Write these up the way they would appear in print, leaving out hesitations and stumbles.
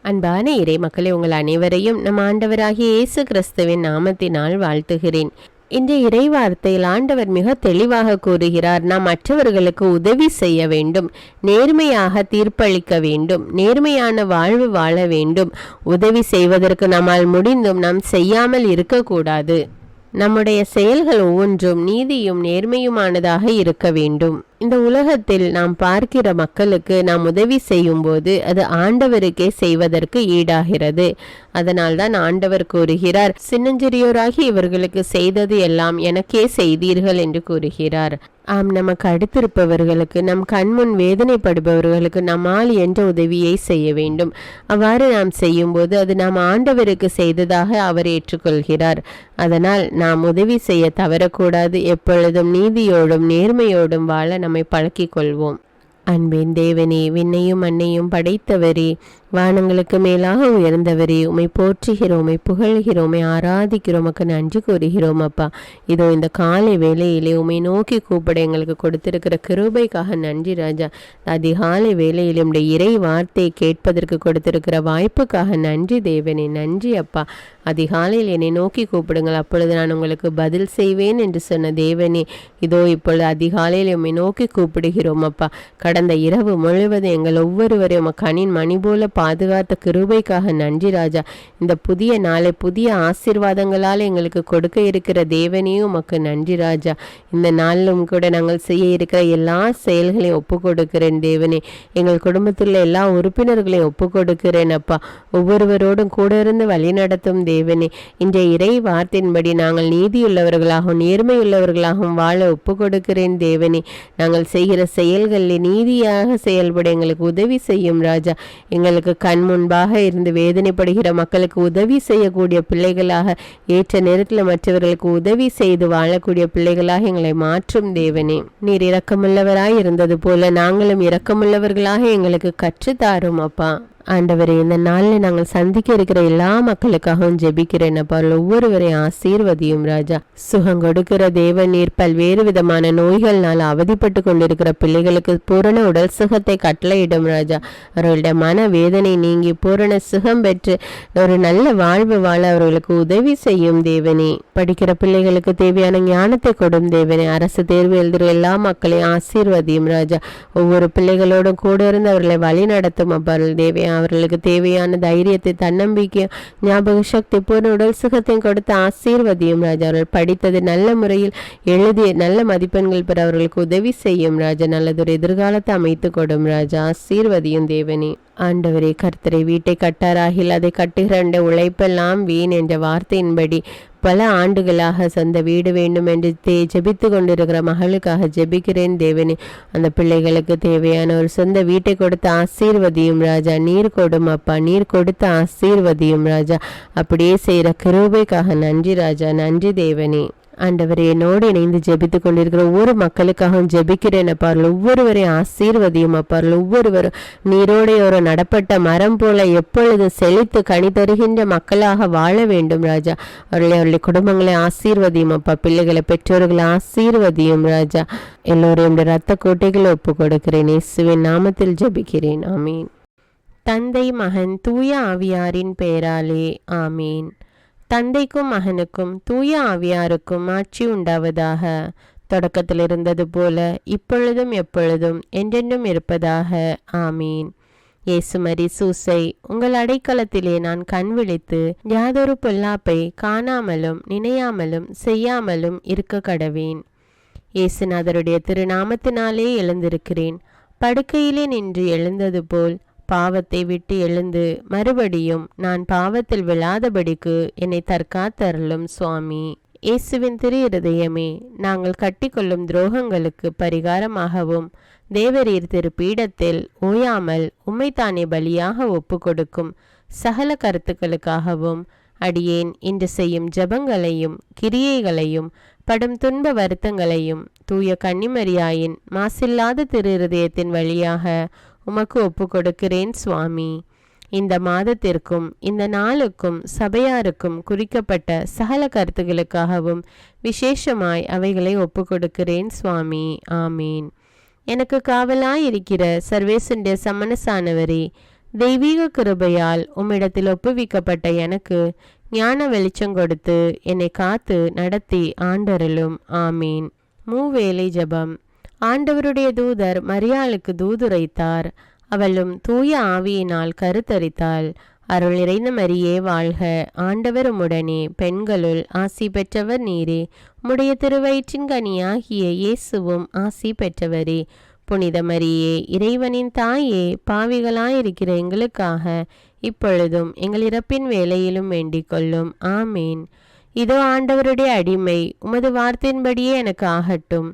அன்பான இறை மக்களே, உங்கள் அனைவரையும் நம் ஆண்டவராகிய இயேசு கிறிஸ்துவின் நாமத்தினால் வாழ்த்துகிறேன். இன்றைய இறை வார்த்தையில் ஆண்டவர் மிக தெளிவாக கூறுகிறார், நாம் மற்றவர்களுக்கு உதவி செய்ய வேண்டும், நேர்மையாக தீர்ப்பளிக்க வேண்டும், நேர்மையான வாழ்வு வாழ வேண்டும். உதவி செய்வதற்கு நம்மால் முடிந்தும் நாம் செய்யாமல் இருக்கக்கூடாது. நம்முடைய செயல்கள் ஒவ்வொன்றும் நீதியும் நேர்மையுமானதாக இருக்க வேண்டும். இந்த உலகத்தில் நாம் பார்க்கிற மக்களுக்கு நாம் உதவி செய்யும் போது அது ஆண்டவருக்கே செய்வதற்கு ஈடாகிறது. அதனால்தான் ஆண்டவர் கூறுகிறார், சின்னஞ்சிறியோராகி இவர்களுக்கு செய்தது எல்லாம் எனக்கே செய்தீர்கள் என்று கூறுகிறார். நமக்கு அடுத்திருப்பவர்களுக்கு, நம் கண்முன் வேதனைப்படுபவர்களுக்கு நம்மால் என்ற உதவியை செய்ய வேண்டும். அவ்வாறு நாம் செய்யும்போது அது நாம் ஆண்டவருக்கு செய்ததாக அவர் ஏற்றுக்கொள்கிறார். அதனால் நாம் உதவி செய்ய தவறக்கூடாது. எப்பொழுதும் நீதியோடும் நேர்மையோடும் வாழ நம்மை பழக்கிக் கொள்வோம். அன்பின் தேவனே, விண்ணையும் மண்ணையும் படைத்தவரே, வானங்களுக்கு மேலாக உயர்ந்தவரே, உமை போற்றுகிறோம், உமை புகழ்கிறோம், உமை ஆராதிக்கிறோம், உமக்கு நன்றி கூறுகிறோம். அப்பா, இதோ இந்த காலை வேளையிலே உமை நோக்கி கூப்பிட எங்களுக்கு கொடுத்திருக்கிற கிருபைக்காக நன்றி ராஜா. அதிகாலை வேளையிலே உம்முடைய இறை வார்த்தையை கேட்பதற்கு கொடுத்திருக்கிற வாய்ப்புக்காக நன்றி தேவனே, நன்றி அப்பா. அதிகாலையில் என்னை நோக்கி கூப்பிடுங்கள், அப்பொழுது நான் உங்களுக்கு பதில் செய்வேன் என்று சொன்ன தேவனே, இதோ இப்பொழுது அதிகாலையில் உம்மை நோக்கி கூப்பிடுகிறோம் அப்பா. கடந்த இரவு முழுவதும் எங்கள் ஒவ்வொருவரையும் கண்ணின் மணி போல பாதுகாத்த கிருபைக்காக நன்றி ராஜா. இந்த புதிய நாளை புதிய ஆசீர்வாதங்களால் எங்களுக்கு கொடுக்க இருக்கிற தேவனையும் உமக்கு நன்றி ராஜா. இந்த நாளிலும் கூட நாங்கள் செய்ய இருக்கிற எல்லா செயல்களையும் ஒப்பு கொடுக்கிறேன் தேவனே. எங்கள் குடும்பத்தில் எல்லா உறுப்பினர்களையும் ஒப்பு கொடுக்கிறேன் அப்பா. ஒவ்வொருவரோடும் கூட இருந்து வழி நடத்தும் தேவனே. இன்றைய இறை வார்த்தையின்படி நாங்கள் நீதியுள்ளவர்களாகவும் நேர்மையுள்ளவர்களாகவும் வாழ ஒப்பு கொடுக்கிறேன் தேவனே. நாங்கள் செய்கிற செயல்களில் நீதியாக செயல்பட எங்களுக்கு உதவி செய்யும் ராஜா. எங்களுக்கு கண் முன்பாக இருந்து வேதனைப்படுகிற மக்களுக்கு உதவி செய்யக்கூடிய பிள்ளைகளாக, ஏற்ற நேரத்தில் மற்றவர்களுக்கு உதவி செய்து வாழக்கூடிய பிள்ளைகளாக எங்களை மாற்றும் தேவனே. நீர் இரக்கமுள்ளவராய் இருந்தது போல நாங்களும் இரக்கமுள்ளவர்களாக எங்களுக்கு கற்றுத்தாரும் அப்பா. ஆண்டவரே, இந்த நாளில் நாங்கள் சந்திக்க இருக்கிற எல்லா மக்களுக்காகவும் ஜெபிக்கிறேன் அப்பா. ஒவ்வொருவரையும் ஆசீர்வதியும் ராஜா. சுகம் கொடுக்கிற தேவன் நீர் பல்வேறு விதமான நோய்கள்னால் அவதிப்பட்டு கொண்டிருக்கிற பிள்ளைகளுக்கு பூரண உடல் சுகத்தை கட்டளையிடும் ராஜா. அவர்களுடைய மன வேதனை நீங்கி பூரண சுகம் பெற்று ஒரு நல்ல வாழ்வு வாழ அவர்களுக்கு உதவி செய்யும் தேவனே. படிக்கிற பிள்ளைகளுக்கு தேவையான ஞானத்தை கொடும் தேவனே. அரசு தேர்வு எழுதுகிற எல்லா மக்களையும் ஆசீர்வதியும் ராஜா. ஒவ்வொரு பிள்ளைகளோடும் கூட இருந்து அவர்களை வழி நடத்தும் அப்பா. அவர்களுக்கு தேவையான தைரியத்தை, தன்னம்பிக்கை, ஞாபக சக்தி, பூர்ண உடல் சுகத்தையும் கொடுத்து ஆசீர்வதியும் ராஜா. அவர்கள் படித்தது நல்ல முறையில் எழுதி நல்ல மதிப்பெண்கள் பெற அவர்களுக்கு உதவி செய்யும் ராஜா. நல்லதொரு எதிர்காலத்தை அமைத்து கொடும் ராஜா. ஆசீர்வதியும் தேவனே. ஆண்டவரே, கர்த்தரை வீட்டை கட்டாராகில் அதை கட்டுகிற உழைப்பெல்லாம் வீண் என்ற வார்த்தையின்படி பல ஆண்டுகளாக சொந்த வீடு வேண்டும் என்று ஜெபித்து கொண்டிருக்கிற மகளுக்காக ஜெபிக்கிறேன் தேவனே. அந்த பிள்ளைகளுக்கு தேவையான ஒரு சொந்த வீட்டை கொடுத்து ஆசீர்வதியும் ராஜா. நீர் கொடும் அப்பா, நீர் கொடுத்து ஆசீர்வதியும் ராஜா. அப்படியே செய்கிற கிருபைக்காக நன்றி ராஜா. நன்றி தேவனே. ஆண்டவரே, என்னோடு இணைந்து ஜெபித்து கொண்டிருக்கிற ஒவ்வொரு மக்களுக்காகவும் ஜெபிக்கிறேன் அப்பா. ஒவ்வொருவரையும் ஆசீர்வதியும் அப்பா. ஒவ்வொருவரும் நீரோடையோர நடப்பட்ட மரம் போல எப்பொழுது செழித்து கனி தருகின்ற மக்களாக வாழ வேண்டும் ராஜா. அவருடைய குடும்பங்களை ஆசீர்வதியும் அப்பா. பிள்ளைகளை, பெற்றோர்களை ஆசீர்வதியும் ராஜா. எல்லோரையும் இரத்த கோட்டைகளை ஒப்பு கொடுக்கிறேன். இயேசுவின் நாமத்தில் ஜெபிக்கிறேன். ஆமீன். தந்தை, மகன், தூய ஆவியாரின் பெயராலே ஆமீன். தந்தைக்கும் மகனுக்கும் தூய ஆவியாருக்கும் ஆட்சி உண்டாவதாக. தொடக்கத்தில் இருந்தது போல இப்பொழுதும் எப்பொழுதும் என்றென்றும் இருப்பதாக. ஆமீன். இயேசுமரி சூசை, உங்கள் அடைக்கலத்திலே நான் கண் விழித்து யாதொரு பொல்லாப்பை காணாமலும் நினையாமலும் செய்யாமலும் இருக்க கடவேன். இயேசுநாதருடைய திருநாமத்தினாலே எழுந்திருக்கிறேன். படுக்கையிலே நின்று எழுந்தது போல் பாவத்தை விட்டு எழுந்து மறுபடியும் நான் பாவத்தில் விழாதபடிக்கு என்னை தற்காத்தருளும் சுவாமி. இயேசுவின் திரு இருதயமே, நாங்கள் கட்டிக்கொள்ளும் துரோகங்களுக்கு பரிகாரமாகவும் தேவரீர் திரு பீடத்தில் ஓயாமல் உம்மைத்தானே பலியாக ஒப்பு கொடுக்கும் சகல கருத்துக்களுக்காகவும் அடியேன் இன்று செய்யும் ஜபங்களையும் கிரியைகளையும் படும் துன்ப வருத்தங்களையும் தூய கன்னிமரியாயின் மாசில்லாத திரு இருதயத்தின் வழியாக உமக்கு ஒப்பு கொடுக்கிறேன் சுவாமி. இந்த மாதத்திற்கும் இந்த நாளுக்கும் சபையாருக்கும் குறிக்கப்பட்ட சகல கருத்துகளுக்காகவும் விசேஷமாய் அவைகளை ஒப்பு கொடுக்கிறேன் சுவாமி. ஆமீன். எனக்கு காவலாயிருக்கிற சர்வேசுடைய சமணசானவரே, தெய்வீக கிருபையால் உம்மிடத்தில் ஒப்புவிக்கப்பட்ட எனக்கு ஞான வெளிச்சம் கொடுத்து என்னை காத்து நடத்தி ஆண்டருளும். ஆமீன். மூவேளை ஜெபம். ஆண்டவருடைய தூதர் மரியாளுக்கு தூதுரைத்தார். அவளும் தூய ஆவியினால் கருத்தரித்தாள். அருள் நிறைந்த மரியே வாழ்க, ஆண்டவர் உம்முடனே, பெண்களுள் ஆசி பெற்றவர் நீரே. உம்முடைய திருவயிற்றின் கனியாகிய இயேசுவும் ஆசி பெற்றவரே. புனித மரியே, இறைவனின் தாயே, பாவிகளாயிருக்கிற எங்களுக்காக இப்பொழுதும் எங்கள் இறப்பின் வேளையிலும் வேண்டிக் கொள்ளும். ஆமீன். இதோ ஆண்டவருடைய அடிமை, உமது வார்த்தையின்படியே எனக்கு ஆகட்டும்.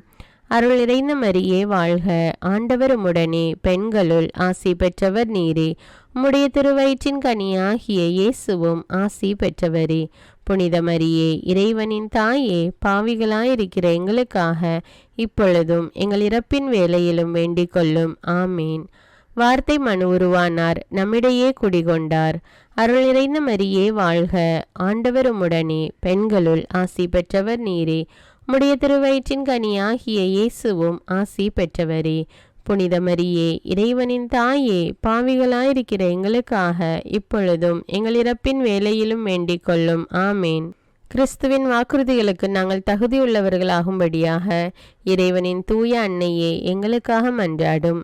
அருள் நிறைந்த மரியே வாழ்க, ஆண்டவர் உம்முடனே, பெண்களுள் ஆசி பெற்றவர் நீரே. உம்முடைய திருவயிற்றின் கனியாகிய இயேசுவும் ஆசி பெற்றவரே. புனித மரியே, இறைவனின் தாயே, பாவிகளாயிருக்கிற எங்களுக்காக இப்பொழுதும் எங்கள் இறப்பின் வேளையிலும் வேண்டிக் கொள்ளும். ஆமீன். வார்த்தை மனு உருவானார், நம்மிடையே குடிகொண்டார். அருள் நிறைந்த மரியே வாழ்க, ஆண்டவர் உம்முடனே, பெண்களுள் ஆசி பெற்றவர் நீரே. உம்முடைய திருவயிற்றின் கனியாகிய இயேசுவும் ஆசி பெற்றவரே. புனித மரியே, இறைவனின் தாயே, பாவிகளாயிருக்கிற எங்களுக்காக இப்பொழுதும் எங்கள் இறப்பின் வேளையிலும் வேண்டிக் கொள்ளும். ஆமேன். கிறிஸ்துவின் வாக்குறுதிகளுக்கு நாங்கள் தகுதியுள்ளவர்களாகும்படியாக இறைவனின் தூய அன்னையே எங்களுக்காக மன்றாடும்.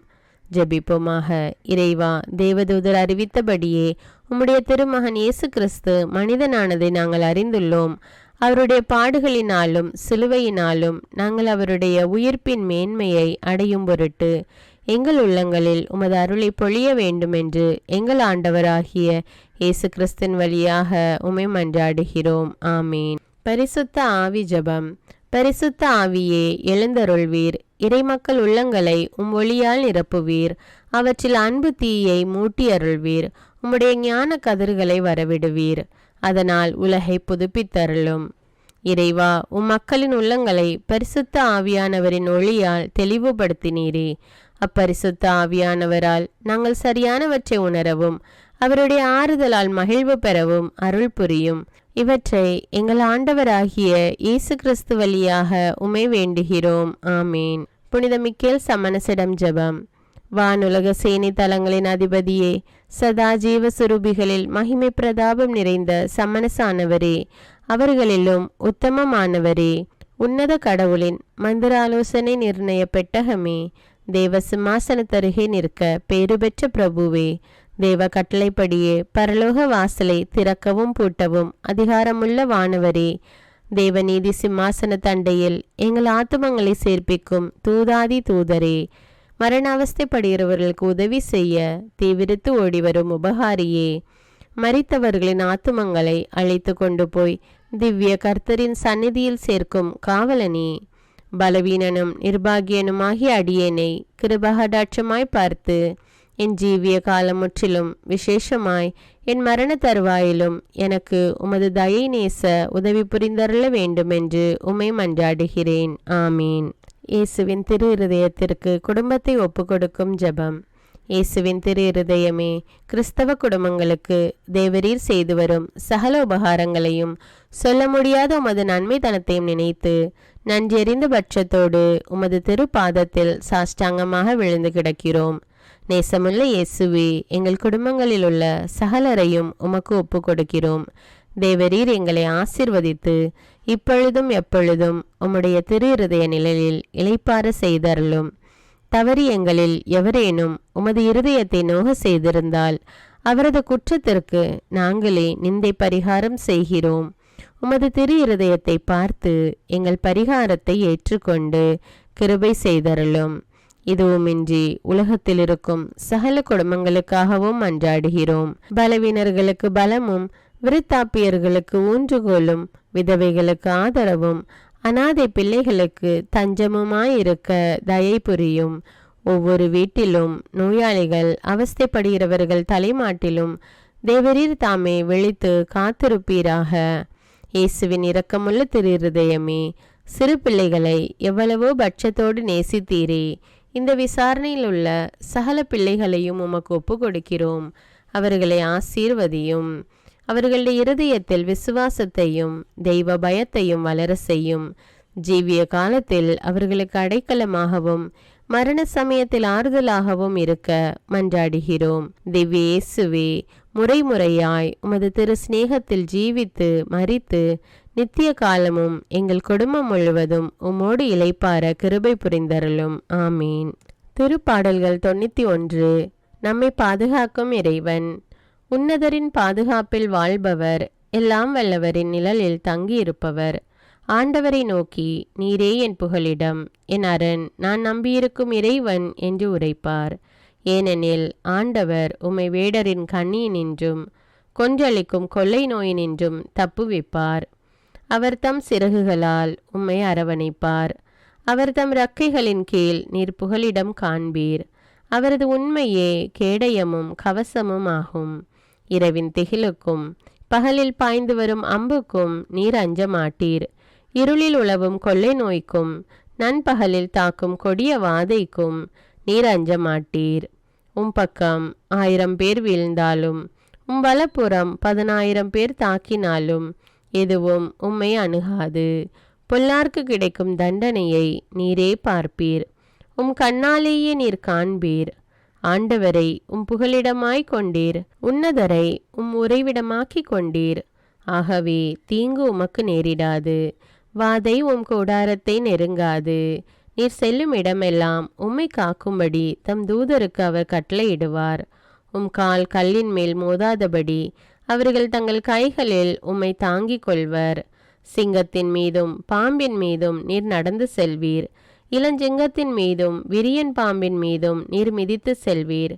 ஜெபிப்போமாக. இறைவா, தேவதூதர் அறிவித்தபடியே உம்முடைய திருமகன் இயேசு கிறிஸ்து மனிதனானதை நாங்கள் அறிந்துள்ளோம். அவருடைய பாடுகளினாலும் சிலுவையினாலும் நாங்கள் அவருடைய உயிர்ப்பின் மேன்மையை அடையும் பொருட்டு எங்கள் உள்ளங்களில் உமது அருளை பொழிய வேண்டுமென்று எங்கள் ஆண்டவராகிய இயேசு கிறிஸ்தின் வழியாக உம்மை மன்றாடுகிறோம். ஆமீன். பரிசுத்த ஆவி ஜெபம். பரிசுத்த ஆவியே, எழுந்தருள்வீர். இறைமக்கள் உள்ளங்களை உம் ஒளியால் நிரப்புவீர். அவற்றில் அன்பு தீயை மூட்டி அருள்வீர். உம்முடைய ஞான கதிர்களை வரவிடுவீர். அதனால் உலகை புதுப்பித்தருளும். இறைவா, உம் மக்களின் உள்ளங்களை பரிசுத்த ஆவியானவரின் ஒளியால் தெளிவுபடுத்தினீரே. அப்பரிசுத்த ஆவியானவரால் நாங்கள் சரியானவற்றை உணரவும் அவருடைய ஆறுதலால் மகிழ்வு பெறவும் அருள் புரியும். இவற்றை எங்கள் ஆண்டவராகிய இயேசு கிறிஸ்து வழியாக உம்மை வேண்டுகிறோம். ஆமீன். புனித மிக்கேல் சமணசிடம் ஜெபம். வானுலக சேனை தலங்களின் அதிபதியே, சதா ஜீவ சுரூபிகளில் மகிமை பிரதாபம் நிறைந்த சமணசானவரே, அவர்களிலும் உத்தமமானவரே, உன்னத கடவுளின் மந்திர ஆலோசனை நிர்ணய பெட்டகமே, தேவ சிம்மாசனத்தருகே நிற்க பேறு பெற்ற பிரபுவே, தேவ கட்டளைப்படியே பரலோக வாசலை திறக்கவும் பூட்டவும் அதிகாரமுள்ள வானவரே, தேவநீதி சிம்மாசன தண்டையில் எங்கள் ஆத்துமங்களை சேர்ப்பிக்கும் தூதாதி தூதரே, மரண அவஸ்தைப்படுகிறவர்களுக்கு உதவி செய்ய தீவிரித்து ஓடிவரும் உபகாரியே, மரித்தவர்களின் ஆத்துமங்களை அழைத்து கொண்டு போய் திவ்ய கர்த்தரின் சந்நிதியில் சேர்க்கும் காவலனே, பலவீனனும் நிர்பாகியனுமாகிய அடியேனை கிருபகடாட்சமாய் பார்த்து என் ஜீவிய காலம் முற்றிலும் விசேஷமாய் என் மரண தருவாயிலும் எனக்கு உமது தயை நேச உதவி புரிந்தருள வேண்டுமென்று உம்மை மன்றாடுகிறேன். ஆமீன். இயேசுவின் திரு இருதயத்திற்கு குடும்பத்தை ஒப்புக்கொடுக்கும் ஜெபம். இயேசுவின் திரு இருதயமே, கிறிஸ்தவ குடும்பங்களுக்கு தேவரீர் செய்து வரும் சகல உபகாரங்களையும் சொல்ல முடியாத உமது நன்மைத்தனத்தையும் நினைத்து நன்றெறிந்த பட்சத்தோடு உமது திரு பாதத்தில் சாஷ்டாங்கமாக விழுந்து கிடக்கிறோம். நேசமுள்ள இயேசுவே, எங்கள் குடும்பங்களில் உள்ள சகலரையும் உமக்கு ஒப்பு கொடுக்கிறோம். தேவரீர் எங்களை ஆசிர்வதித்து இப்பொழுதும் எப்பொழுதும் உம்முடைய திரு இருதய நிழலில் இளைப்பாற செய்தருளும். தவறி எங்களில் எவரேனும் உமது இருதயத்தை நோக செய்திருந்தால் அவரது குற்றத்திற்கு நாங்களே நிந்தை பரிகாரம் செய்கிறோம். உமது திரு இருதயத்தை பார்த்து எங்கள் பரிகாரத்தை ஏற்றுக்கொண்டு கிருபை செய்தருளும். இதுவுமின்றி உலகத்தில் இருக்கும் சகல குடும்பங்களுக்காகவும் மன்றாடுகிறோம். பலவீனர்களுக்கு பலமும், விருத்தாப்பியர்களுக்கு ஊன்றுகோலும், விதவைகளுக்கு ஆதரவும், அனாதை பிள்ளைகளுக்கு தஞ்சமுமாயிருக்க தயை புரியும். ஒவ்வொரு வீட்டிலும் நோயாளிகள் அவஸ்தைப்படுகிறவர்கள் தலைமாட்டிலும் தேவரீர் தாமே விழித்து காத்திருப்பீராக. இயேசுவின் இரக்கமுள்ள திரு இருதயமே, சிறு பிள்ளைகளை எவ்வளவோ பட்சத்தோடு நேசித்தீரே. இந்த விசாரணையில் உள்ள சகல பிள்ளைகளையும் உமக்கு ஒப்பு கொடுக்கிறோம். அவர்களை ஆசீர்வதியும். அவர்களுடைய இருதயத்தில் விசுவாசத்தையும் தெய்வ பயத்தையும் வளர செய்யும். ஜீவிய காலத்தில் அவர்களுக்கு அடைக்கலமாகவும் மரண சமயத்தில் ஆறுதலாகவும் இருக்க மன்றாடுகிறோம். திவ்ய இயேசுவே, முறைமுறையாய் உமது திரு சிநேகத்தில் ஜீவித்து மரித்து நித்திய காலமும் எங்கள் குடும்பம் முழுவதும் உம்மோடு இளைப்பார கிருபை புரிந்தருளும். ஆமீன். திருப்பாடல்கள் 91. நம்மை பாதுகாக்கும் இறைவன். உன்னதரின் பாதுகாப்பில் வாழ்பவர், எல்லாம் வல்லவரின் நிழலில் தங்கியிருப்பவர். ஆண்டவரை நோக்கி, நீரே என் புகலிடம், என் அரண், நான் நம்பியிருக்கும் இறைவன் என்று உரைப்பார். ஏனெனில் ஆண்டவர் உம்மை வேடரின் கண்ணியினின்றும் கொன்றளிக்கும் கொள்ளை நோயினின்றும் தப்புவிப்பார். அவர் தம் சிறகுகளால் உம்மை அரவணைப்பார். அவர் தம் இறக்கைகளின் கீழ் நீர் புகலிடம் காண்பீர். அவரது உண்மையே கேடயமும் கவசமும் ஆகும். இரவின் திகிலுக்கும் பகலில் பாய்ந்து வரும் அம்புக்கும் நீர் அஞ்ச மாட்டீர். இருளில் உலவும் கொள்ளை நோய்க்கும் நண்பகலில் தாக்கும் கொடிய வாதைக்கும் நீர் அஞ்ச மாட்டீர். பக்கம் 1000 பேர் வீழ்ந்தாலும் வலப்புறம் 10,000 பேர் தாக்கினாலும் எதுவும் உம்மை அணுகாது. பொல்லார்க்கு கிடைக்கும் தண்டனையை நீரே பார்ப்பீர். கண்ணாலேயே நீர் காண்பீர். ஆண்டவரை புகலிடமாய் கொண்டீர். உன்னதரை உறைவிடமாக்கி கொண்டீர். ஆகவே தீங்கு உமக்கு நேரிடாது. வாதை கூடாரத்தை நெருங்காது. நீர் செல்லும் இடமெல்லாம் உம்மை காக்கும்படி தம் தூதருக்கு அவர் கட்டளையிடுவார். கால் கல்லின் மேல் மோதாதபடி அவர்கள் தங்கள் கைகளில் உம்மை தாங்கிக் கொள்வர். சிங்கத்தின் மீதும் பாம்பின் மீதும் நீர் நடந்து செல்வீர். இளஞ்சிங்கத்தின் மீதும் விரியன் பாம்பின் மீதும் நீர் மிதித்து செல்வீர்.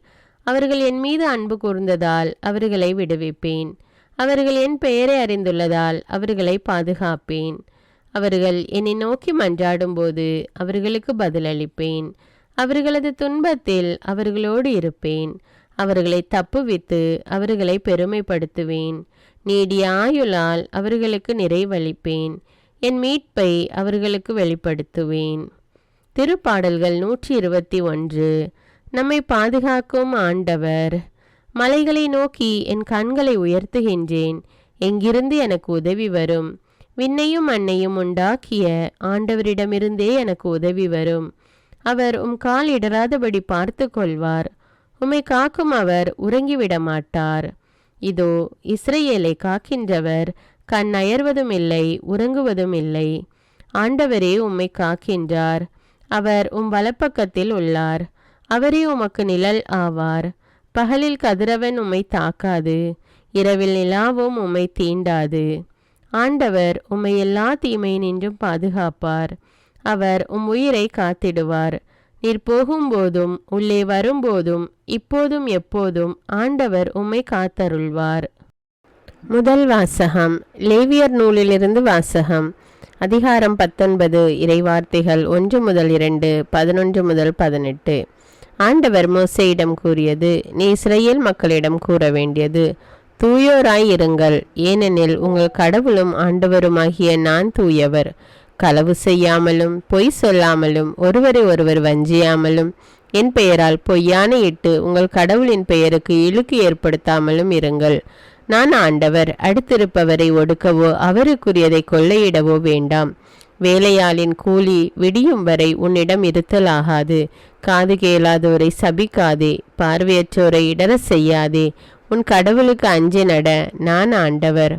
அவர்கள் என் மீது அன்பு கூர்ந்ததால் அவர்களை விடுவிப்பேன். அவர்கள் என் பெயரை அறிந்துள்ளதால் அவர்களை பாதுகாப்பேன். அவர்கள் என்னை நோக்கி மன்றாடும்போது அவர்களுக்கு பதிலளிப்பேன். அவர்களது துன்பத்தில் அவர்களோடு இருப்பேன். அவர்களை தப்புவித்து அவர்களை பெருமைப்படுத்துவேன். நீடிய ஆயுளால் அவர்களுக்கு நிறைவளிப்பேன். என் மீட்பை அவர்களுக்கு வெளிப்படுத்துவேன். திருப்பாடல்கள் 121. நம்மை பாதுகாக்கும் ஆண்டவர். மலைகளை நோக்கி என் கண்களை உயர்த்துகின்றேன். எங்கிருந்து எனக்கு உதவி வரும்? விண்ணையும் மண்ணையும் உண்டாக்கிய ஆண்டவரிடமிருந்தே எனக்கு உதவி வரும். அவர் கால் இடராதபடி பார்த்து கொள்வார். உம்மை காக்கும் அவர் உறங்கிவிட மாட்டார். இதோ இஸ்ரவேலை காக்கின்றவர் கண் அயர்வதும் இல்லை, உறங்குவதும் இல்லை. ஆண்டவரே உம்மை காக்கின்றார். அவர் வலப்பக்கத்தில் உள்ளார். அவரே உமக்கு நிழல் ஆவார். பகலில் கதிரவன் உம்மை தாக்காது, இரவில் நிலாவும் உம்மை தீண்டாது. ஆண்டவர் உம்மை எல்லா தீமையினின்றும் பாதுகாப்பார். அவர் உயிரை காத்திடுவார். நீர் போகும்போதும் உள்ளே வரும்போதும் இப்போதும் எப்போதும் ஆண்டவர் உம்மை காத்தருள்வார். முதல் வாசகம். லேவியர் நூலிலிருந்து வாசகம். அதிகாரம் 19. இறைவார்த்தைகள் 1 முதல் 2, 11 முதல் 18. ஆண்டவர் மோசேயிடம் கூறியது, நீ இஸ்ரவேல் மக்களிடம் கூற வேண்டியது, தூயோராய் இருங்கள், ஏனெனில் உங்கள் கடவுளும் ஆண்டவருமாகிய நான் தூயவர். களவு செய்யாமலும் பொய் சொல்லாமலும் ஒருவரை ஒருவர் வஞ்சியாமலும் என் பெயரால் பொய்யானையிட்டு உங்கள் கடவுளின் பெயருக்கு இழுக்கு ஏற்படுத்தாமலும் இருங்கள். நான் ஆண்டவர். அடுத்திருப்பவரை ஒடுக்கவோ அவருக்குரியதை கொள்ளையிடவோ வேண்டாம். வேலையாளின் கூலி விடியும் வரை உன்னிடம் இருத்தலாகாது. காது கேளாதோரை சபிக்காதே, பார்வையற்றோரை இடர செய்யாதே. உன் கடவுளுக்கு அஞ்சி நட. நான் ஆண்டவர்.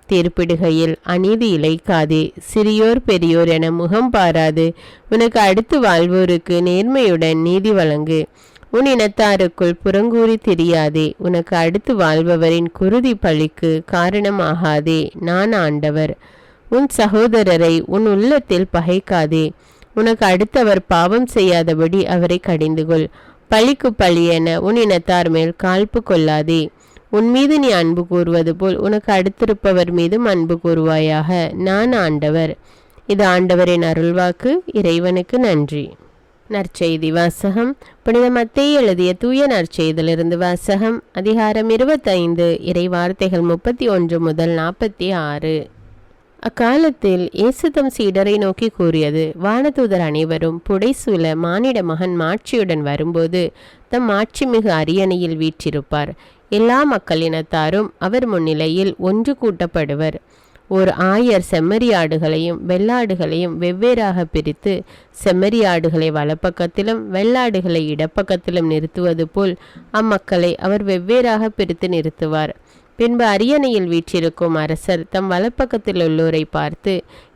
தீர்ப்பிடுகையில் அநீதி இழைக்காதே. சிறியோர் பெரியோர் என முகம் பாராது உனக்கு அடுத்து வாழ்வோருக்கு நேர்மையுடன் நீதி வழங்கு. உன் இனத்தாருக்குள் புறங்கூறி தெரியாதே. உனக்கு அடுத்து வாழ்பவரின் குருதி பழிக்கு காரணமாகாதே. நான் ஆண்டவர். உன் சகோதரரை உன் உள்ளத்தில் பகைக்காதே. உனக்கு அடுத்தவர் பாவம் செய்யாதபடி அவரை கடிந்துகொள். பழிக்கு பழி என உன் இனத்தார் மேல் காழ்ப்பு கொள்ளாதே. உன் மீது நீ அன்பு கூறுவது போல் உனக்கு அடுத்திருப்பவர் மீதும் அன்பு கூறுவாயாக. நான் ஆண்டவர். இது ஆண்டவரின் அருள்வாக்கு. இறைவனுக்கு நன்றி. நற்செய்தி வாசகம். புனித மத்தேயு எழுதிய தூய நற்செய்தியிலிருந்து வாசகம். அதிகாரம் 25. இறைவார்த்தைகள் 31 முதல் 46. அக்காலத்தில் இயேசு தம் சீடரை நோக்கி கூறியது, வானதூதர் அனைவரும் புடைசூழ மானிட மகன் மாட்சியுடன் வரும்போது தம் மாட்சிமிகு அரியணையில் வீற்றிருப்பார். எல்லா மக்களினத்தாரும் அவர் முன்னிலையில் ஒன்று கூட்டப்படுவர். ஓர் ஆயர் செம்மறியாடுகளையும் வெள்ளாடுகளையும் வெவ்வேறாக பிரித்து செம்மறியாடுகளை வலப்பக்கத்திலும் வெள்ளாடுகளை இடப்பக்கத்திலும் நிறுத்துவது போல் அம்மக்களை அவர் வெவ்வேறாக பிரித்து நிறுத்துவார். பின்பு அரியணையில் வீற்றிருக்கும் அரசர் தம் வலப்பக்கத்தில் உள்ளோரை பார்த்து,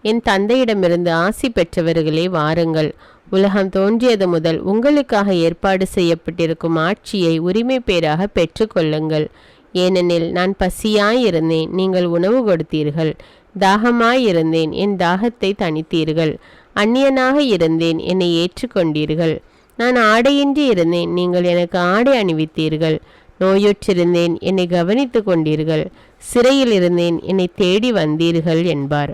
என் தந்தையிடமிருந்து ஆசி பெற்றவர்களே வாருங்கள், உலகம் தோன்றியது முதல் உங்களுக்காக ஏற்பாடு செய்யப்பட்டிருக்கும் ஆட்சியை உரிமை பேராக பெற்றுக்கொள்ளுங்கள். ஏனெனில் நான் பசியாயிருந்தேன், நீங்கள் உணவு கொடுத்தீர்கள், தாகமாயிருந்தேன், என் தாகத்தை தணித்தீர்கள், அந்நியனாக இருந்தேன், என்னை ஏற்றுக்கொண்டீர்கள், நான் ஆடையின்றி இருந்தேன், நீங்கள் எனக்கு ஆடை அணிவித்தீர்கள், நோயுற்றிருந்தேன், என்னை கவனித்து கொண்டீர்கள், சிறையில் இருந்தேன், என்னை தேடி வந்தீர்கள் என்பார்.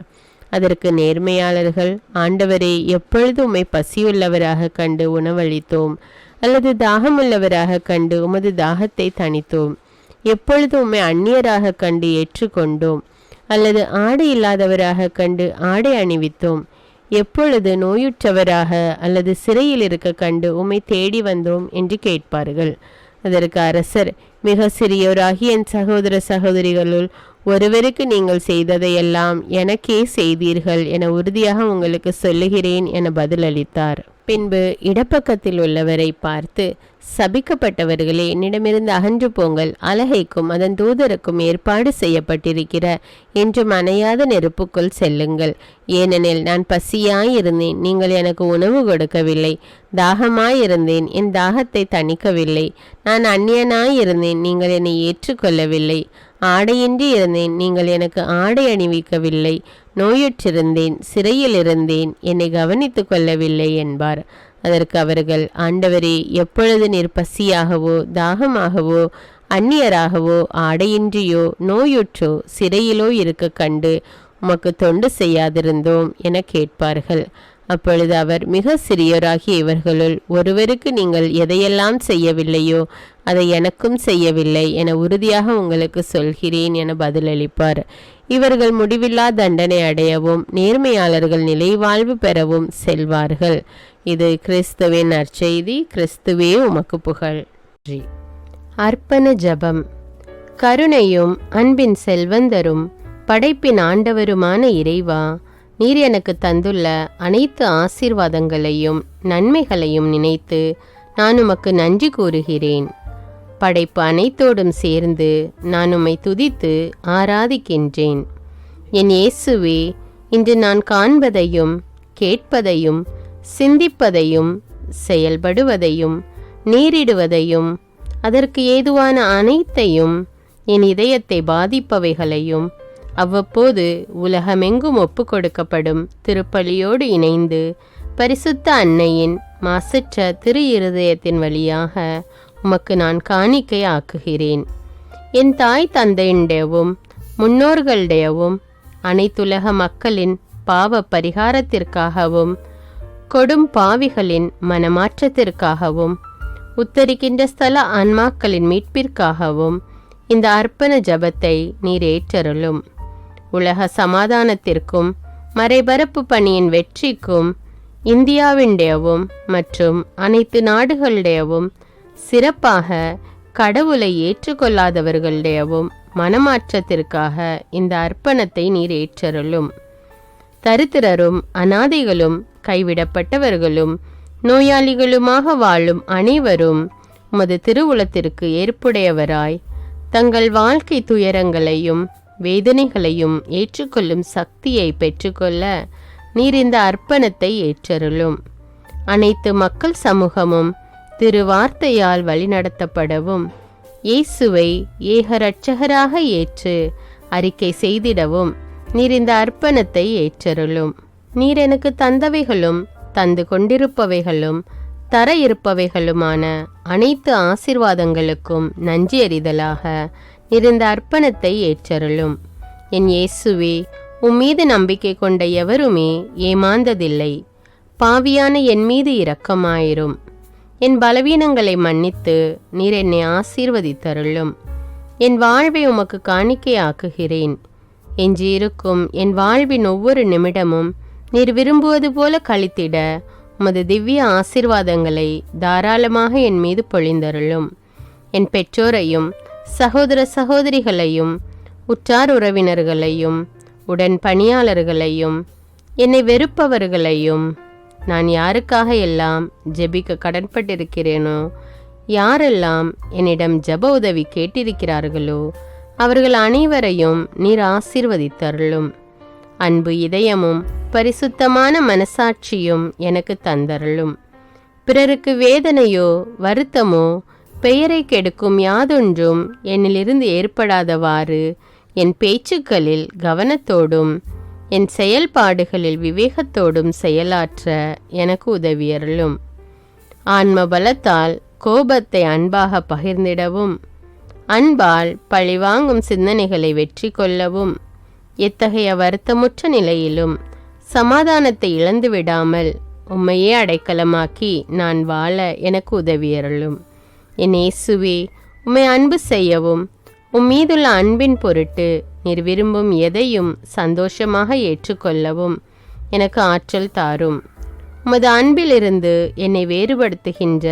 அதற்கு நேர்மையாளர்கள், ஆண்டவரே, எப்பொழுது உம்மை பசியுள்ளவராக கண்டு உணவளித்தோம், அல்லது தாகமுள்ளவராக கண்டு உமது தாகத்தை தணித்தோம்? எப்பொழுது உம்மை அந்நியராக கண்டு ஏற்றுக்கொண்டோம், அல்லது ஆடை இல்லாதவராக கண்டு ஆடை அணிவித்தோம்? எப்பொழுது நோயுற்றவராக அல்லது சிறையில் இருக்க கண்டு உம்மை தேடி வந்தோம் என்று கேட்பார்கள். அதற்கு அரசர், மிக சிறியோராகி என் சகோதர சகோதரிகளுள் ஒருவருக்கு நீங்கள் செய்ததையெல்லாம் எனக்கே செய்தீர்கள் என உறுதியாக உங்களுக்கு சொல்லுகிறேன் என பதிலளித்தார். பின்பு இடப்பக்கத்தில் உள்ளவரை பார்த்து, சபிக்கப்பட்டவர்களே, என்னிடமிருந்து அகன்று போங்கள், அலகைக்கும் அதன் தூதருக்கும் ஏற்பாடு செய்யப்பட்டிருக்கிற என்றும் அணையாத நெருப்புக்குள் செல்லுங்கள். ஏனெனில் நான் பசியாயிருந்தேன், நீங்கள் எனக்கு உணவு கொடுக்கவில்லை, தாகமாயிருந்தேன், என் தாகத்தை தணிக்கவில்லை, நான் அந்நியனாயிருந்தேன், நீங்கள் என்னை ஏற்றுக்கொள்ளவில்லை, ஆடையின்றி இருந்தேன், நீங்கள் எனக்கு ஆடை அணிவிக்கவில்லை, நோயுற்றிருந்தேன், சிறையில் இருந்தேன், என்னை கவனித்து கொள்ளவில்லை என்பார். அதற்கு அவர்கள், ஆண்டவரே, எப்பொழுது நீர் பசியாகவோ தாகமாகவோ அந்நியராகவோ ஆடையின்றியோ நோயுற்றோ சிறையிலோ இருக்க கண்டு உமக்கு தொண்டு செய்யாதிருந்தோம் என கேட்பார்கள். அப்பொழுது அவர், மிக சிறியோராகிய இவர்களுள் ஒருவருக்கு நீங்கள் எதையெல்லாம் செய்யவில்லையோ அதை எனக்கும் செய்யவில்லை என உறுதியாக உங்களுக்கு சொல்கிறேன் என பதிலளிப்பார். இவர்கள் முடிவில்லா தண்டனை அடையவும் நேர்மையாளர்கள் நிலைவாழ்வு பெறவும் செல்வார்கள். இது கிறிஸ்துவின் நற்செய்தி. கிறிஸ்துவே உமக்கு புகழ். அர்ப்பண ஜபம். கருணையும் அன்பின் செல்வந்தரும் படைப்பின் ஆண்டவருமான இறைவா, நீர் எனக்கு தந்துள்ள அனைத்து ஆசீர்வாதங்களையும் நன்மைகளையும் நினைத்து நான் உமக்கு நன்றி கூறுகிறேன். படைப்பு அனைத்தோடும் சேர்ந்து நான் உம்மை துதித்து ஆராதிக்கின்றேன். என் இயேசுவே, இன்று நான் காண்பதையும் கேட்பதையும் சிந்திப்பதையும் செயல்படுவதையும் நேரிடுவதையும் அதற்கு ஏதுவான அனைத்தையும் என் இதயத்தை பாதிப்பவைகளையும் அவ்வப்போது உலகமெங்கும் ஒப்பு கொடுக்கப்படும் திருப்பலியோடு இணைந்து பரிசுத்த அன்னையின் மாசற்ற திரு இருதயத்தின் வழியாக உமக்கு நான் காணிக்கை ஆக்குகிறேன். என் தாய் தந்தையுடையவும் முன்னோர்களுடையவும் அனைத்துலக மக்களின் பாவ பரிகாரத்திற்காகவும் கொடும் பாவிகளின் மனமாற்றத்திற்காகவும் உத்தரிக்கின்ற ஸ்தல ஆன்மாக்களின் மீட்பிற்காகவும் இந்த அர்ப்பண ஜபத்தை நீர் ஏற்றருளும். உலக சமாதானத்திற்கும் மறைபரப்பு பணியின் வெற்றிக்கும் இந்தியாவின்டையவும் மற்றும் அனைத்து நாடுகளுடையவும் சிறப்பாக கடவுளை ஏற்றுக்கொள்ளாதவர்களுடையவும் மனமாற்றத்திற்காக இந்த அர்ப்பணத்தை நீர் ஏற்றருளும். தரித்திரரும் அனாதைகளும் கைவிடப்பட்டவர்களும் நோயாளிகளுமாக வாழும் அனைவரும் உமது திருவுளத்திற்கு ஏற்புடையவராய் தங்கள் வாழ்க்கை துயரங்களையும் வேதனைகளையும் ஏற்றுக்கொள்ளும் சக்தியை பெற்றுக்கொள்ள நீர் இந்த அர்ப்பணத்தை ஏற்றருளும். அனைத்து மக்கள் சமூகமும் திருவார்த்தையால் வழிநடத்தப்படவும் இயேசுவை ஏக இரட்சகராக ஏற்று அறிக்கை செய்திடவும் நீர் இந்த அர்ப்பணத்தை ஏற்றருளும். நீர் எனக்கு தந்தவைகளும் தந்து கொண்டிருப்பவைகளும் தர இருப்பவைகளுமான அனைத்து ஆசீர்வாதங்களுக்கும் நன்றி அறிதலாக நீர் இந்த அர்ப்பணத்தை ஏற்றருளும். என் இயேசுவே, உம்மீது நம்பிக்கை கொண்ட எவருமே ஏமாந்ததில்லை. பாவியான என் மீது இரக்கமாயிரும். என் பலவீனங்களை மன்னித்து நீர் என்னை ஆசீர்வதித்தருளும். என் வாழ்வை உமக்கு காணிக்கையாக்குகிறேன். எஞ்சியிருக்கும் என் வாழ்வின் ஒவ்வொரு நிமிடமும் நீர் விரும்புவது போல கழித்திட உமது திவ்ய ஆசீர்வாதங்களை தாராளமாக என் மீது பொழிந்தருளும். என் பெற்றோரையும் சகோதர சகோதரிகளையும் உற்றார் உறவினர்களையும் உடன் பணியாளர்களையும் என்னை வெறுப்பவர்களையும் நான் யாருக்காக எல்லாம் ஜெபிக்க கடன்பட்டிருக்கிறேனோ, யாரெல்லாம் என்னிடம் ஜெப உதவி கேட்டிருக்கிறார்களோ அவர்கள் அனைவரையும் நீர் ஆசீர்வதித்தருளும். அன்பு இதயமும் பரிசுத்தமான மனசாட்சியும் எனக்கு தந்தருளும். பிறருக்கு வேதனையோ வருத்தமோ பெயரை கெடுக்கும் யாதொன்றும் என்னிலிருந்து ஏற்படாதவாறு என் பேச்சுக்களில் கவனத்தோடும் என் செயல்பாடுகளில் விவேகத்தோடும் செயலாற்ற எனக்கு உதவியருளும். ஆன்ம பலத்தால் கோபத்தை அன்பாக பகிர்ந்திடவும், அன்பால் பழிவாங்கும் சிந்தனைகளை வெற்றி கொள்ளவும், எத்தகைய வருத்தமுற்ற நிலையிலும் சமாதானத்தை இழந்து விடாமல் உம்மையே அடைக்கலமாக்கி நான் வாழ எனக்கு உதவியருளும். என் இயேசுவே, உம்மை அன்பு செய்யவும் உம்மீதுள்ள அன்பின் பொருட்டு நீர் விரும்பும் எதையும் சந்தோஷமாக ஏற்றுக்கொள்ளவும் எனக்கு ஆற்றல் தாரும். உமது அன்பிலிருந்து என்னை வேறுபடுத்துகின்ற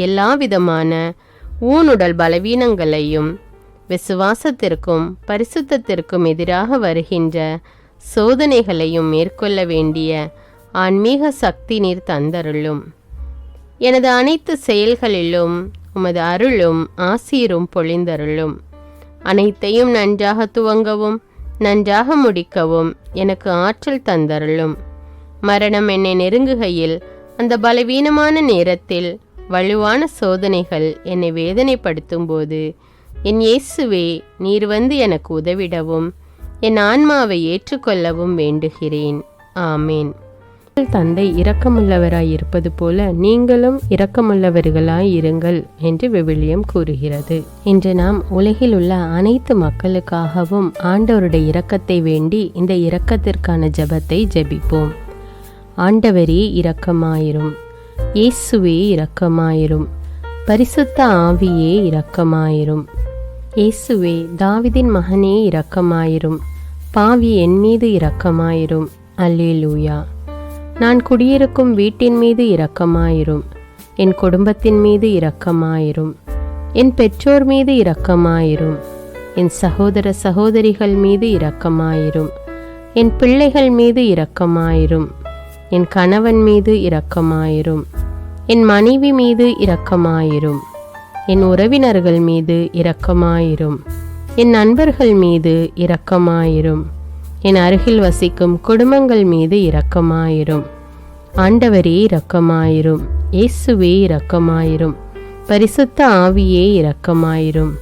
எல்லா விதமான ஊனுடல் பலவீனங்களையும் விசுவாசத்திற்கும் பரிசுத்தத்திற்கும் எதிராக வருகின்ற சோதனைகளையும் மேற்கொள்ள வேண்டிய ஆன்மீக சக்தி நீர் தந்தருளும். எனது அனைத்து செயல்களிலும் உமது அருளும் ஆசீரும் பொழிந்தருளும். அனைத்தையும் நன்றாக துவங்கவும் நன்றாக முடிக்கவும் எனக்கு ஆற்றல் தந்தருளும். மரணம் என்னை நெருங்குகையில் அந்த பலவீனமான நேரத்தில் வலுவான சோதனைகள் என்னை வேதனைப்படுத்தும் போது என் இயேசுவே, நீர் வந்து எனக்கு உதவிடவும் என் ஆன்மாவை ஏற்றுக்கொள்ளவும் வேண்டுகிறேன். ஆமேன். தந்தை இரக்கமுள்ளவராய் இருப்பது போல நீங்களும் இரக்கமுள்ளவர்களாய் இருங்கள் என்று விவிலியம் கூறுகிறது. இன்று நாம் உலகில் உள்ள அனைத்து மக்களுக்காகவும் ஆண்டவருடைய இரக்கத்தை வேண்டி இந்த இரக்கத்திற்கான ஜெபத்தை ஜெபிப்போம். ஆண்டவரே இரக்கமாயிரும், இயேசுவே இரக்கமாயிரும், பரிசுத்த ஆவியே இரக்கமாயிரும். இயேசுவே, தாவீதின் மகனே இரக்கமாயிரும், பாவி என் மீது இரக்கமாயிரும். அல்லேலூயா. நான் குடியிருக்கும் வீட்டின் மீது இரக்கமாயிரும், என் குடும்பத்தின் மீது இரக்கமாயிரும், என் பெற்றோர் மீது இரக்கமாயிரும், என் சகோதர சகோதரிகள் மீது இரக்கமாயிரும், என் பிள்ளைகள் மீது இரக்கமாயிரும், என் கணவன் மீது இரக்கமாயிரும், என் மனைவி மீது இரக்கமாயிரும், என் உறவினர்கள் மீது இரக்கமாயிரும், என் நண்பர்கள் மீது இரக்கமாயிரும், என் அருகில் வசிக்கும் குடும்பங்கள் மீது இரக்கமாயிரும். ஆண்டவரே இரக்கமாயிரும், இயேசுவே இரக்கமாயிரும், பரிசுத்த ஆவியே இரக்கமாயிரும்.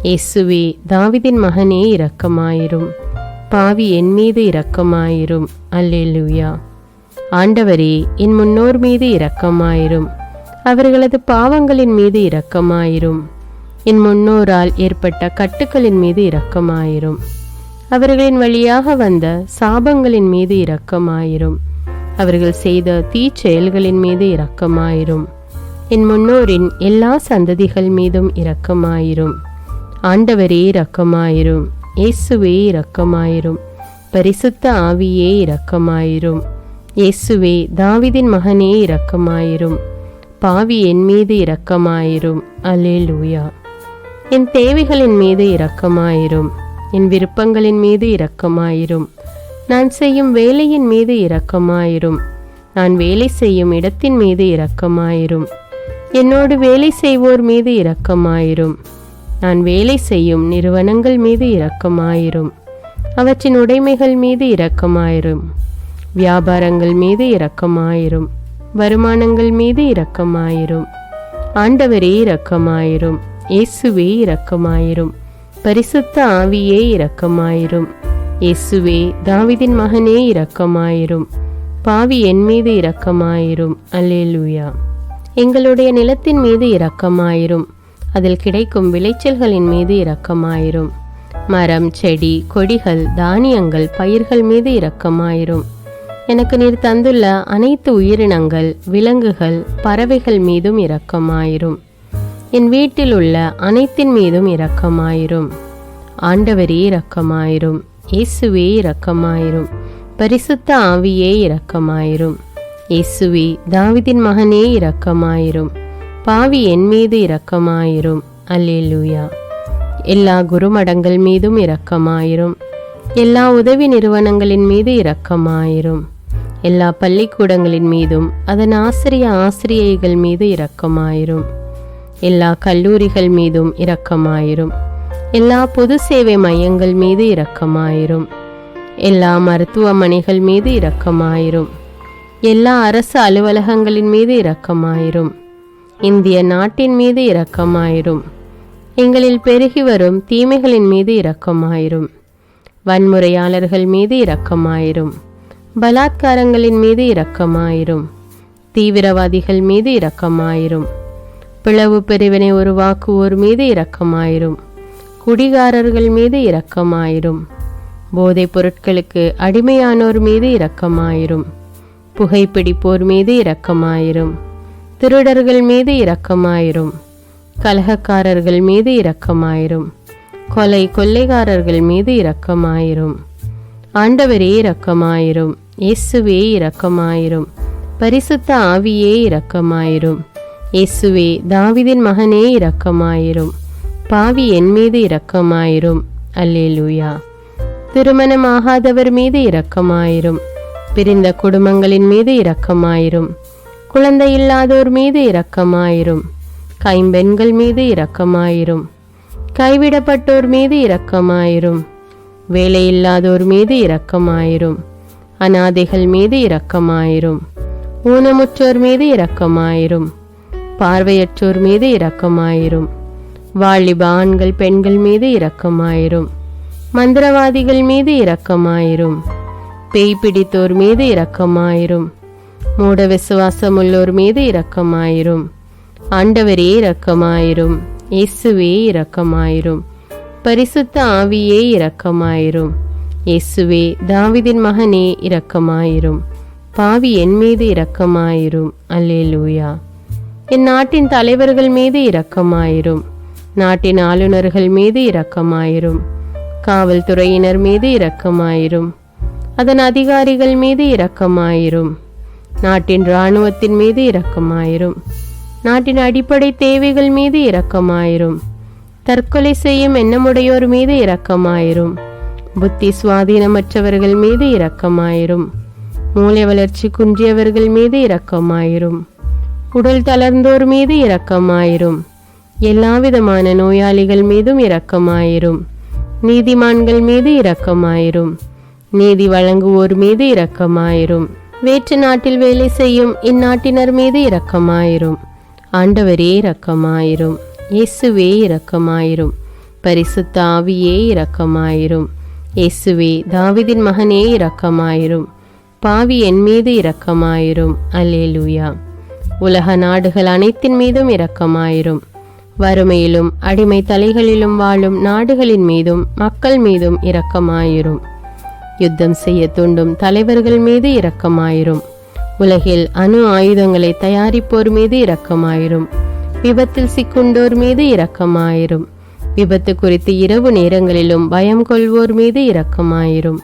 இயேசுவே, தாவீதின் மகனே இரக்கமாயிரும், பாவி என் மீது இரக்கமாயிரும். அல்லேலூயா. ஆண்டவரே, என் முன்னோர் மீது இரக்கமாயிரும், அவர்களது பாவங்களின் மீது இரக்கமாயிரும். என் முன்னோரால் ஏற்பட்ட கட்டுக்களின் மீது இரக்கமாயிரும், அவர்களின் வழியாக வந்த சாபங்களின் மீது இரக்கமாயிரும், அவர்கள் செய்த தீச்செயல்களின் மீது இரக்கமாயிரும். என் முன்னோரின் எல்லா சந்ததிகள் மீதும் இரக்கமாயிரும். ஆண்டவரே இரக்கமாயிரும், இயேசுவே இரக்கமாயிரும், பரிசுத்த ஆவியே இரக்கமாயிரும். இயேசுவே, தாவீதின் மகனே இரக்கமாயிரும், பாவி என் மீது இரக்கமாயிரும். அல்லேலூயா. என் தேவைகளின் மீது இரக்கமாயிரும், என் விருப்பங்களின் மீது இரக்கமாயிரும். நான் செய்யும் வேலையின் மீது இரக்கமாயிரும், நான் வேலை செய்யும் இடத்தின் மீது இரக்கமாயிரும். என்னோடு வேலை செய்வோர் மீது இரக்கமாயிரும், நான் வேலை செய்யும் நிறுவனங்கள் மீது இரக்கமாயிரும். அவற்றின் உடைமைகள் மீது இரக்கமாயிரும், வியாபாரங்கள் மீது இரக்கமாயிரும், வருமானங்கள் மீது இரக்கமாயிரும். ஆண்டவரே இரக்கமாயிரும், இயேசுவே இரக்கமாயிரும், பரிசுத்த ஆவியே இரக்கமாயிரும். இயேசுவே, தாவீதின் மகனே இரக்கமாயிரும், பாவி என் மீது இரக்கமாயிரும். அல்லேலூயா. எங்களுடைய நிலத்தின் மீது இரக்கமாயிரும், அதில் கிடைக்கும் விளைச்சல்களின் மீது இரக்கமாயிரும். மரம், செடி, கொடிகள், தானியங்கள், பயிர்கள் மீது இரக்கமாயிரும். எனக்கு நீர் தந்துள்ள அனைத்து உயிரினங்கள், விலங்குகள், பறவைகள் மீதும் இரக்கமாயிரும். என் வீட்டில் உள்ள அனைத்தின் மீதும் இரக்கமாயிரும். ஆண்டவரே இரக்கமாயிரும், இயேசுவே இரக்கமாயிரும், பரிசுத்த ஆவியே இரக்கமாயிரும். இயேசுவே, தாவீதின் மகனே இரக்கமாயிரும், பாவி என் மீது இரக்கமாயிரும். அல்லேலூயா. எல்லா குருமடங்கள் மீதும் இரக்கமாயிரும், எல்லா உதவி நிறுவனங்களின் மீது இரக்கமாயிரும். எல்லா பள்ளிக்கூடங்களின் மீதும் அதன் ஆசிரியைகள் மீது இரக்கமாயிரும். எல்லா கல்லூரிகள் மீதும் இரக்கமாயிரும். எல்லா பொது சேவை மையங்கள் மீது இரக்கமாயிரும். எல்லா மருத்துவமனைகள் மீது இரக்கமாயிரும். எல்லா அரசு அலுவலகங்களின் மீது இரக்கமாயிரும். இந்திய நாட்டின் மீது இரக்கமாயிரும். எங்களில் பெருகி வரும் தீமைகளின் மீது இரக்கமாயிரும். வன்முறையாளர்கள் மீது இரக்கமாயிரும். பலாத்காரங்களின் மீது இரக்கமாயிரும். தீவிரவாதிகள் மீது இரக்கமாயிரும். பிளவு பிரிவினை உருவாக்குவோர் மீது இரக்கமாயிரும். குடிகாரர்கள் மீது இரக்கமாயிரும். போதைப் பொருட்களுக்கு அடிமையானோர் மீது இரக்கமாயிரும். புகைப்பிடிப்போர் மீது இரக்கமாயிரும். திருடர்கள் மீது இரக்கமாயிரும். கலகக்காரர்கள் மீது இரக்கமாயிரும். கொள்ளைக்காரர்கள் மீது இரக்கமாயிரும். ஆண்டவரே இரக்கமாயிரும். இயேசுவே இரக்கமாயிரும். பரிசுத்த ஆவியே இரக்கமாயிரும். இயேசுவே தாவீதின் மகனே இரக்கமாயிரும். பாவி என் மீது இரக்கமாயிரும். அல்லேலூயா. திருமணமாகாதவர் மீது இரக்கமாயிரும். பிரிந்த குடும்பங்களின் மீது இரக்கமாயிரும். குழந்தை இல்லாதோர் மீது இரக்கமாயிரும். கைம்பெண்கள் மீது இரக்கமாயிரும். கைவிடப்பட்டோர் மீது இரக்கமாயிரும். வேலையில்லாதோர் மீது இரக்கமாயிரும். அநாதைகள் மீது இரக்கமாயிரும். ஊனமுற்றோர் மீது இரக்கமாயிரும். பார்வையற்றோர் மீது இரக்கமாயிரும். வாலிப ஆண்கள் பெண்கள் மீது இரக்கமாயிரும். மந்திரவாதிகள் மீது இரக்கமாயிரும். பேய் பிடித்தோர் மீது இரக்கமாயிரும். மூட விசுவாசமுள்ளோர் மீது இரக்கமாயிரும். ஆண்டவரே இரக்கமாயிரும். இயேசுவே இரக்கமாயிரும். பரிசுத்த ஆவியே இரக்கமாயிரும். இயேசுவே தாவீதின் மகனே இரக்கமாயிரும். பாவி என் மீது இரக்கமாயிரும். அல்லேலூயா. என் நாட்டின் தலைவர்கள் மீது இரக்கமாயிரும். நாட்டின் ஆளுநர்கள் மீது இரக்கமாயிரும். காவல்துறையினர் மீது இரக்கமாயிரும். அதன் அதிகாரிகள் மீது இரக்கமாயிரும். நாட்டின் இராணுவத்தின் மீது இரக்கமாயிரும். நாட்டின் அடிப்படை தேவைகள் மீது இரக்கமாயிரும். தற்கொலை செய்யும் எண்ணமுடையோர் மீது இரக்கமாயிரும். புத்தி சுவாதீனமற்றவர்கள் மீது இரக்கமாயிரும். மூளை வளர்ச்சி குன்றியவர்கள் மீது இரக்கமாயிரும். உடல் தளர்ந்தோர் மீது இரக்கமாயிரும். எல்லாவிதமான நோயாளிகள் மீதும் இரக்கமாயிரும். நீதிமான்கள் மீது இரக்கமாயிரும். நீதி வழங்குவோர் மீது இரக்கமாயிரும். வேற்று நாட்டில் வேலை செய்யும் இந்நாட்டினர் மீது இரக்கமாயிரும். ஆண்டவரே இரக்கமாயிரும். இயேசுவே இரக்கமாயிரும். பரிசுத்த ஆவியே இரக்கமாயிரும். இயேசுவே தாவீதின் மகனே இரக்கமாயிரும். பாவி என் மீது இரக்கமாயிரும். அல்லேலூயா. உலக நாடுகள் அனைத்தின் மீதும் இரக்கமாயிரும். வறுமையிலும் அடிமை தலைகளிலும் வாழும் நாடுகளின் மீதும் மக்கள் மீதும் இரக்கமாயிரும். யுத்தம் செய்ய தூண்டும் தலைவர்கள் மீது இரக்கமாயிரும். உலகில் அணு ஆயுதங்களை தயாரிப்போர் மீது இரக்கமாயிரும். விபத்தில் சிக்குண்டோர் மீது இரக்கமாயிரும். விபத்து குறித்து இரவு நேரங்களிலும் பயம் கொள்வோர் மீது இரக்கமாயிரும்.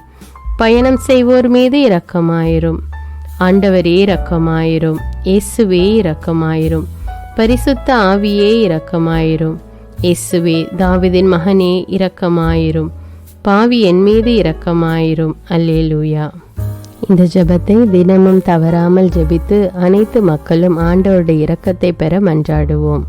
பயணம் செய்வோர் மீது இரக்கமாயிரும். ஆண்டவரே இரக்கமாயிரும். இயேசுவே இரக்கமாயிரும். பரிசுத்த ஆவியே இரக்கமாயிரும். இயேசுவே தாவீதின் மகனே இரக்கமாயிரும். பாவி என் மீது இரக்கமாயிரும். அல்லேலூயா. இந்த ஜெபத்தை தினமும் தவறாமல் ஜெபித்து அனைத்து மக்களும் ஆண்டவருடைய இரக்கத்தை பெற மன்றாடுவோம்.